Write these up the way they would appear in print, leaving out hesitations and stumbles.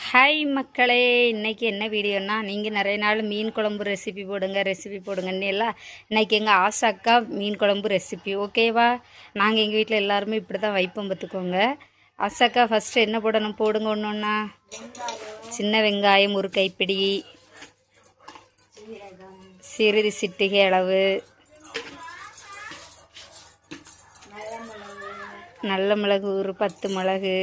Hi மக்களே, இன்றைக்கி என்ன வீடியோன்னா, நீங்கள் நிறைய நாள் மீன் குழம்பு ரெசிபி போடுங்கன்னு எல்லாம் இன்றைக்கி எங்கள் ஆசாக்கா மீன் குழம்பு ரெசிபி ஓகேவா. நாங்கள் எங்கள் வீட்டில் எல்லாருமே இப்படி தான் வைப்போம் பார்த்துக்கோங்க. ஆசாக்கா ஃபஸ்ட்டு என்ன போடணும் போடுங்க. ஒன்றுன்னா சின்ன வெங்காயம் ஒரு கைப்பிடி, சிறிது சிட்டிகை அளவு நல்ல மிளகு ஒரு 10 மிளகு,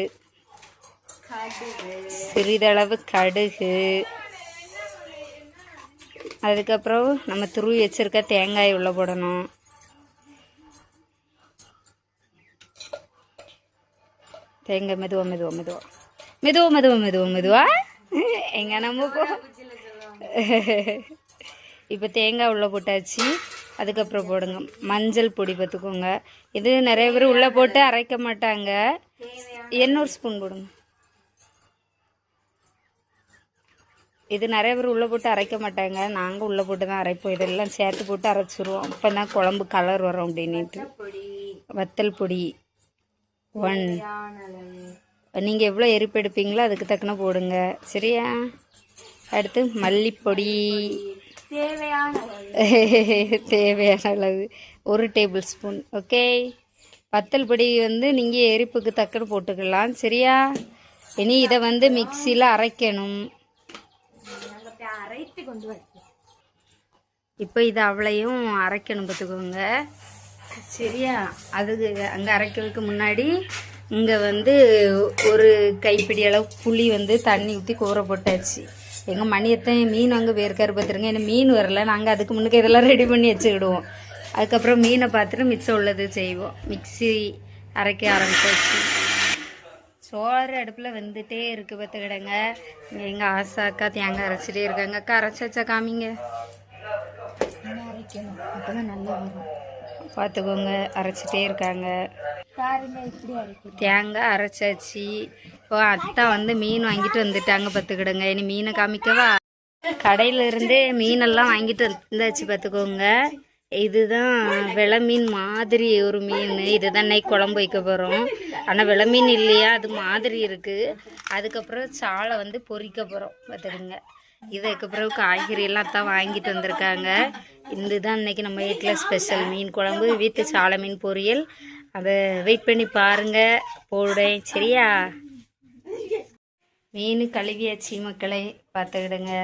சிறிதளவு கடுகு, அதுக்கப்புறம் நம்ம துருவி வச்சிருக்க தேங்காய் உள்ள போடணும். தேங்காய் மெதுவா எங்க நம்ம இப்போ தேங்காய் உள்ளே போட்டாச்சு. அதுக்கப்புறம் போடுங்க மஞ்சள் பொடி பார்த்துக்கோங்க. இது நிறைய பேர் உள்ளே போட்டு அரைக்க மாட்டாங்க. 100 ஸ்பூன் போடுங்க. இது நிறைய பேர் உள்ளே போட்டு அரைக்க மாட்டாங்க, நாங்கள் உள்ளே போட்டு தான் அரைப்போம். இதெல்லாம் சேர்த்து போட்டு அரைச்சிருவோம், அப்போ தான் குழம்பு கலர் வரும் அப்படின்ட்டு. வத்தல் பொடி 1. நீங்கள் எவ்வளோ எரிப்பு எடுப்பீங்களோ அதுக்கு தக்கன போடுங்க, சரியா. அடுத்து மல்லிப்பொடி தேவையான அளவு 1 டேபிள் ஸ்பூன். ஓகே. வத்தல் பொடி நீங்கள் எரிப்புக்கு தக்கன போட்டுக்கலாம், சரியா. இனி இதை மிக்சியில் அரைக்கணும். இப்போ இது அவளையும் அரைக்கணும் பார்த்துக்கோங்க, சரியா. அதுக்கு அங்கே அரைக்கிறதுக்கு முன்னாடி இங்கே ஒரு கைப்பிடி அளவு புளி தண்ணி ஊற்றி கூற போட்டாச்சு. எங்கள் மணியத்தையும் மீன் அங்கே வேர்க்காரு பார்த்துருங்க. ஏன்னா மீன் வரல, நாங்கள் அதுக்கு முன்னுக்கு இதெல்லாம் ரெடி பண்ணி வச்சுக்கிடுவோம். அதுக்கப்புறம் மீனை பார்த்துட்டு மிச்சம் உள்ளது செய்வோம். மிக்சி அரைக்க ஆரம்பிச்சாச்சு. சோறு அடுப்பில் வெந்துட்டே இருக்குது பார்த்துக்கிடுங்க. எங்கள் ஆசாக்கா தேங்காய் அரைச்சிட்டே இருக்காங்க. அக்கா அரைச்சாச்சா காமிங்க. அரைக்கணும், அப்போ தான் நல்லா வரும். பார்த்துக்கோங்க, அரைச்சிட்டே இருக்காங்க. தேங்காய் அரைச்சாச்சு. இப்போ அத்தா மீன் வாங்கிட்டு வந்துட்டாங்க பார்த்துக்கிடுங்க. இனி மீனை காமிக்கவா. கடையிலேருந்தே மீனெல்லாம் வாங்கிட்டு வந்தாச்சு பார்த்துக்கோங்க. இதுதான் வெலை மீன் மாதிரி ஒரு மீன். இதுதான் இன்னைக்கு குழம்பு வைக்க போகிறோம். ஆனால் வெலை மீன் இல்லையா, அது மாதிரி இருக்குது. அதுக்கப்புறம் சாலை பொரிக்க போகிறோம் பார்த்துடுங்க. இதுக்கப்புறம் காய்கறி எல்லாம் தான் வாங்கிட்டு வந்திருக்காங்க. இதுதான் இன்னைக்கு நம்ம வீட்டில் ஸ்பெஷல் மீன் குழம்பு வீட்டு சாலை மீன் பொரியல். அதை வெயிட் பண்ணி பாருங்கள், போடுறேன், சரியா. மீன் கழுவியாச்சு மக்களே, பார்த்துக்கிடுங்க.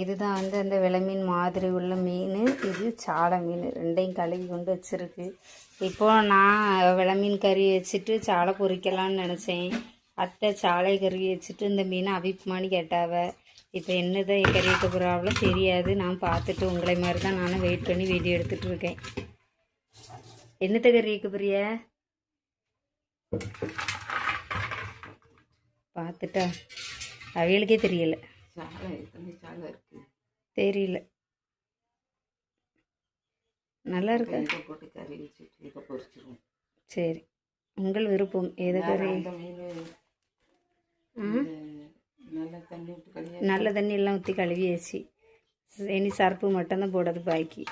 இதுதான் அந்த வெலை மீன் மாதிரி உள்ள மீன். இது சாலை மீன், ரெண்டையும் கழுவி கொண்டு வச்சுருக்கு. இப்போது நான் வெலை மீன் கறி வச்சுட்டு சாலை பொரிக்கலான்னு நினச்சேன். அத்தை சாலை கறி வச்சுட்டு இந்த மீனை அவிப்புமானு கேட்டாவ. இப்போ என்னதான் கறி வைக்க போகிறாவளோ தெரியாது. நான் பார்த்துட்டு உங்களை மாதிரி தான் நானும் வெயிட் பண்ணி வீடியோ எடுத்துகிட்டு இருக்கேன். என்னத்தை கறி வைக்க போறிய பார்த்துட்டா அவியலுக்கே தெரியலை, தெரியல. நல்லா இருக்கு, சரி. உங்கள் விருப்பம் எது கறி. நல்ல தண்ணி எல்லாம் ஊற்றி கழுவியாச்சு. இனி சர்ப்பு மட்டும்தான் போடுறது பாக்கி.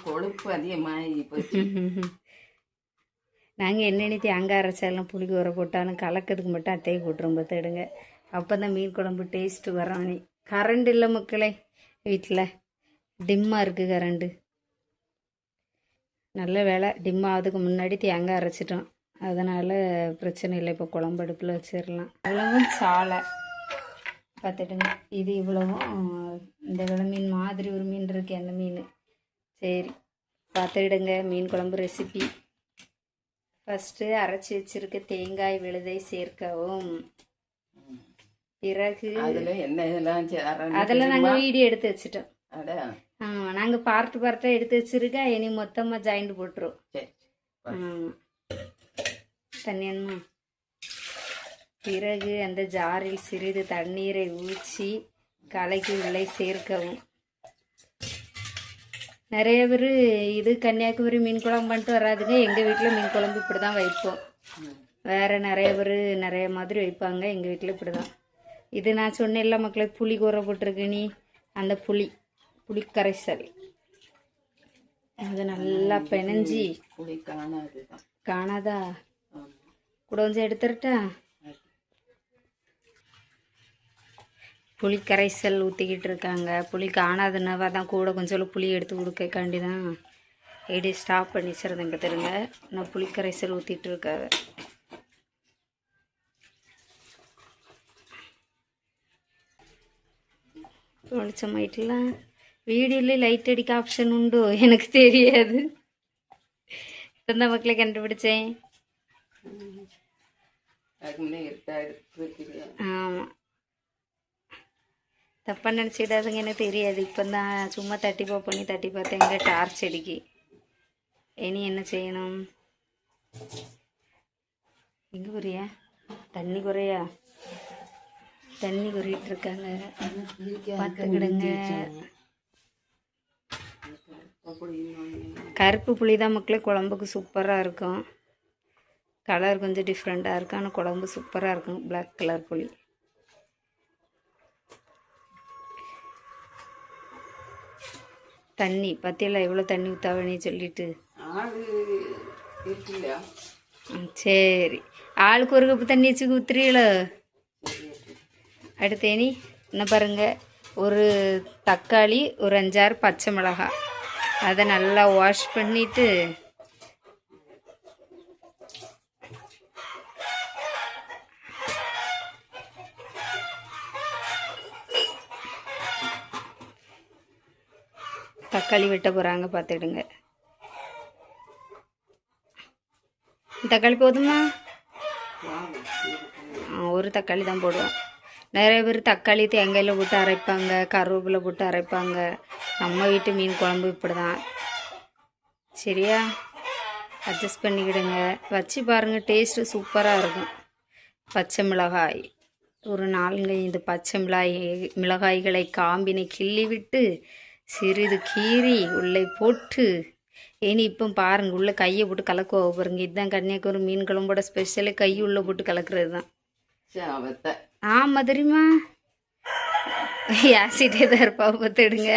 கொழுப்பு அதிகமாகி போச்சு. நாங்கள் என்னென்ன தேங்காய் அரைச்சாலும் புளி ஊற போட்டாலும் கலக்கிறதுக்கு மட்டும் அத்தையை போட்டுரும் பார்த்துடுங்க. அப்போ தான் மீன் குழம்பு டேஸ்ட்டு வரும். கரண்ட் இல்லை மக்களே, வீட்டில் டிம்மாக இருக்குது கரண்ட்டு. நல்ல வேலை, டிம் ஆகிறதுக்கு முன்னாடி தேங்காய் அரைச்சிட்டோம், அதனால் பிரச்சனை இல்லை. இப்போ குழம்பு அடுப்பில் வச்சிடலாம். இவ்வளவும் சாலை பார்த்துடுங்க. இது இவ்வளவும் இந்த வெலை மீன் மாதிரி ஒரு மீன் இருக்குது, அந்த மீன். சரி, பார்த்துடுங்க மீன் குழம்பு ரெசிபி. ஃபஸ்ட்டு அரைச்சி வச்சிருக்க தேங்காய் விழுதை சேர்க்கவும். பிறகு அதெல்லாம் நாங்கள் வீடியோ எடுத்து வச்சுட்டோம். நாங்கள் பார்ட்டாக எடுத்து வச்சிருக்க. இனி மொத்தமாக ஜாயிண்ட் போட்டுரும். தண்ணியம்மா. பிறகு அந்த ஜாரில் சிறிது தண்ணீரை ஊற்றி கலக்கி உள்ளே சேர்க்கவும். நிறைய பேர் இது கன்னியாகுமரி மீன் குழம்பு பண்ணிட்டு வராதுங்க. எங்கள் வீட்டில் மீன் குழம்பு இப்படி தான் வைப்போம். வேறு நிறைய பேர் நிறைய மாதிரி வைப்பாங்க, எங்கள் வீட்டில் இப்படி தான். இது நான் சொன்னேன்ல மக்களே, புளி கூற போட்டிருக்கு. நீ அந்த புளி கரைசல் அது நல்லா பெனஞ்சி. காணாதா கூட கொஞ்சம் எடுத்துட்டா. புளி கரைசல் ஊற்றிக்கிட்டு இருக்காங்க. புளி காணாதுனாவா தான் கூட கொஞ்சம் புளி எடுத்து கொடுக்காண்டி தான் எடி ஸ்டாப் பண்ணி வச்சுருந்தேன். இப்போ தெரியுங்க நான் புளி கரைசல் ஊற்றிட்டு இருக்காரு. வெளிச்சமாயிட்டுலாம் வீடியோல லைட் அடிக்க ஆப்ஷன் உண்டோ எனக்கு தெரியாது. இந்த மக்களை கண்டுபிடிச்சேன். ஆமாம், தப்பாக நினச்சிடாதுங்க, எனக்கு தெரியாது. இப்போ தான் சும்மா தட்டிப்பா பண்ணி தட்டி பார்த்தேங்க டார்ச் அடிக்கி. இனி என்ன செய்யணும்? எங்கே குறையா? தண்ணி குறையா? தண்ணி குறையிட்டு இருக்காங்க, பார்த்துக்கிடுங்க. கருப்பு புளி தான் மக்களே குழம்புக்கு சூப்பராக இருக்கும். கலர் கொஞ்சம் டிஃப்ரெண்ட்டாக இருக்கும், ஆனால் குழம்பு சூப்பராக இருக்கும். பிளாக் கலர் புளி. தண்ணி பற்றியில் எவ்வளோ தண்ணி ஊற்றாவணி சொல்லிட்டு. சரி, ஆளுக்கு ஒரு கப்பு தண்ணி வச்சு ஊற்றுறீங்களோ? அடுத்தேனி என்ன பாருங்க, ஒரு தக்காளி, ஒரு 5-6 பச்சை மிளகாய், அதை நல்லா வாஷ் பண்ணிவிட்டு தக்காளி வெட்ட போகிறாங்க, பார்த்துடுங்க. தக்காளி போதுமா? ஒரு தக்காளி தான் போடுவோம். நிறைய பேர் தக்காளி தேங்காயில் போட்டு அரைப்பாங்க, கருவேப்பிலை போட்டு அரைப்பாங்க. நம்ம வீட்டு மீன் குழம்பு இப்படி தான். சரியா, அட்ஜஸ்ட் பண்ணிக்கிடுங்க. வச்சு பாருங்கள், டேஸ்ட்டு சூப்பராக இருக்கும். பச்சை மிளகாய் ஒரு 4-5 பச்சை மிளகாய்களை காம்பினை கிள்ளி விட்டு சிறிது கீரி உள்ளே போட்டு, இனி இப்போ பாருங்கள் உள்ளே கையை போட்டு கலக்குவா பாருங்க. இதுதான் கன்னியாகுமரி மீன் குழம்போட ஸ்பெஷலு, கை உள்ளே போட்டு கலக்கிறது தான். ஆமாம் தெரியுமா, யாசிட்டே தான் இருப்பா, பார்த்துடுங்க.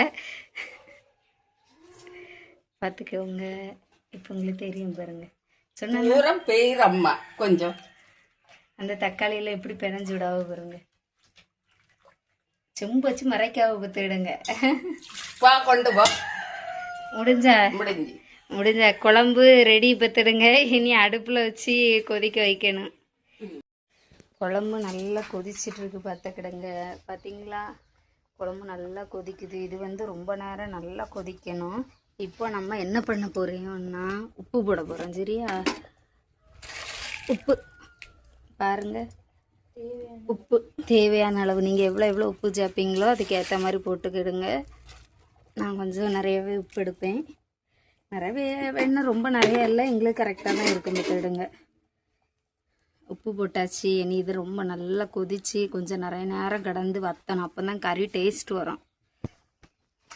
பார்த்துக்கோங்க, இப்போ உங்களுக்கு தெரியும் பாருங்க. சொன்னா கொஞ்சம் அந்த தக்காளியில் எப்படி பிணைஞ்சு விடாவ பாருங்க. செம்பு வச்சு மறைக்காவ பார்த்துடுங்க. கொண்டு போ. முடிஞ்ச குழம்பு ரெடி பார்த்துடுங்க. இனி அடுப்பில் வச்சு கொதிக்க வைக்கணும். குழம்பு நல்லா கொதிச்சிட்டு இருக்கு, பார்த்துக்கிடுங்க. பார்த்தீங்களா, குழம்பு நல்லா கொதிக்குது. இது ரொம்ப நேரம் நல்லா கொதிக்கணும். இப்போ நம்ம என்ன பண்ண போகிறோம்னா உப்பு போட போகிறோம். சரியா, உப்பு பாருங்க, உப்பு தேவையான அளவு. நீங்கள் எவ்வளோ உப்பு சேர்ப்பீங்களோ அதுக்கேற்ற மாதிரி போட்டுக்கிடுங்க. நான் கொஞ்சம் நிறையவே உப்பு எடுப்பேன். நிறையவே வேணும், ரொம்ப நிறைய இல்லை, எங்களுக்கு கரெக்டாக தான் இருக்கும். பார்த்துடுங்க, உப்பு போட்டாச்சு. இனி இது ரொம்ப நல்லா கொதித்து கொஞ்சம் நிறைய நேரம் கடந்து வற்றணும். அப்போ தான் கறி டேஸ்ட் வரும்.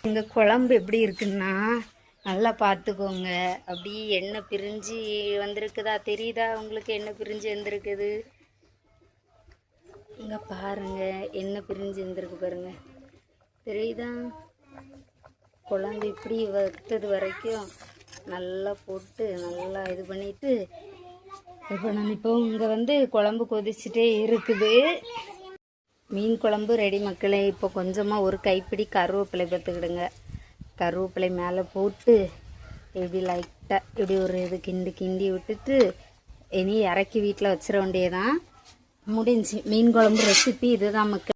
எங்கள் குழம்பு எப்படி இருக்குன்னா நல்லா பார்த்துக்கோங்க. அப்படி எண்ணெய் பிரிஞ்சு வந்திருக்குதா, தெரியுதா உங்களுக்கு? எண்ணெய் பிரிஞ்சு வந்திருக்குது இங்கே பாருங்கள், எண்ணெய் பிரிஞ்சு வந்திருக்கு பாருங்க, தெரியுதா? குழம்பு இப்படி வறுத்தது வரைக்கும் நல்லா போட்டு நல்லா இது பண்ணிவிட்டு இப்போ நான் இப்போ இங்கே குழம்பு கொதிச்சுட்டே இருக்குது. மீன் குழம்பு ரெடி மக்களே. இப்போ கொஞ்சமாக ஒரு கைப்பிடி கருவேப்பிலை பார்த்துக்கிடுங்க. கருவேப்பிலை மேலே போட்டு இப்படி லைட்டாக இப்படி ஒரு இது கிண்டி விட்டுட்டு இனி இறக்கி வீட்டில் வச்சிட வேண்டியதான். முடிஞ்சு மீன் குழம்பு ரெசிபி இதுதான் மக்கள்.